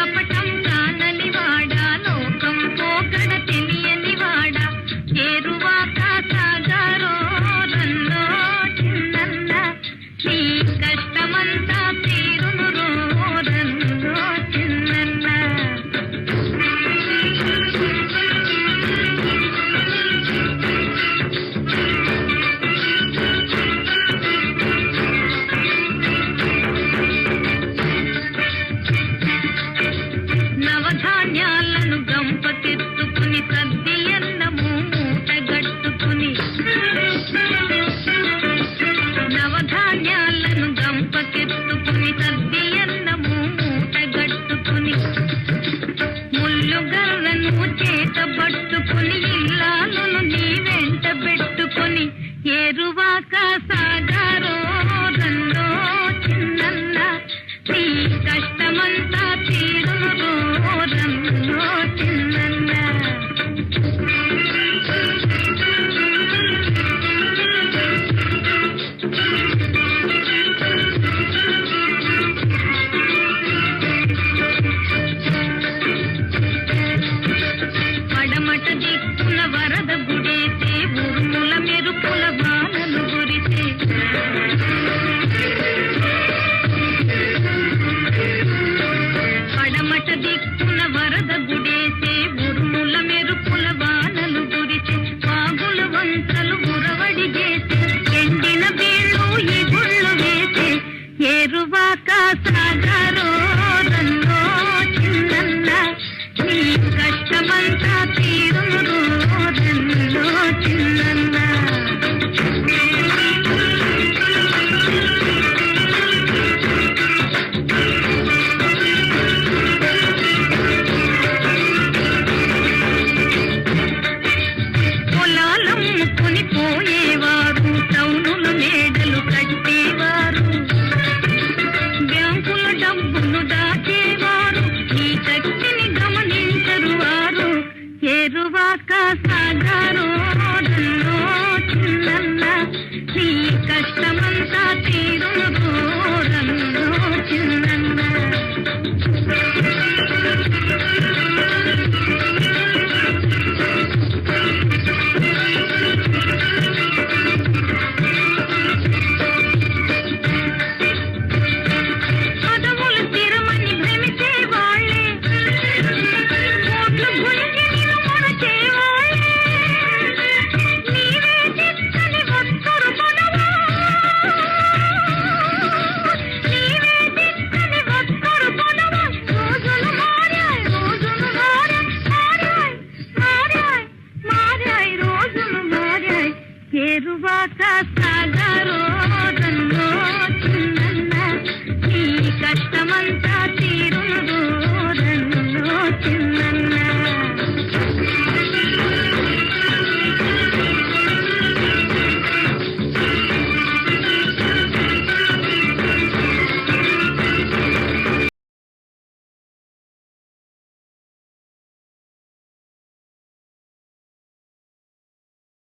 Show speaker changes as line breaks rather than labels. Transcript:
కపటం కానని వాడా, లోకం పోకడ తెలియని వాడా, ఏరువాక సాగారో రన్నో చిన్నన్న, నీ కష్టమంతా తీరును రో రన్నో చిన్నన్న. నవధాన్యాలను గంపకెత్తుకుని సద్ది అన్నము మూటగట్టుకుని, నవధాన్యాలను గంపకెత్తుకుని సద్ది అన్నము మూటగట్టుకుని, ముల్లుగర్రను చేతబట్టుకుని ఇల్లాలను నీ వెంట పెట్టుకుని, ఏరువాక సాగారో రన్నో చిన్నన్న, నీ కష్టమంతా తీరును రో రన్నో చిన్నన్న. పడమట దిక్కున వరద గుడేసే, ఉరుముల మెరుపుల వానలు గురిసే, పడమట దిక్కున వరద గుడేసే, ఉరుముల మెరుపుల వానలు గురిసే, వాగుల వంతలు ఉరవడి చేసే, ఎండిన బీళ్ళు ఈ గుళ్ళు వేసే, ఏరువాక సాగారో రన్నో చిన్నన్న, నీ కష్టమంతా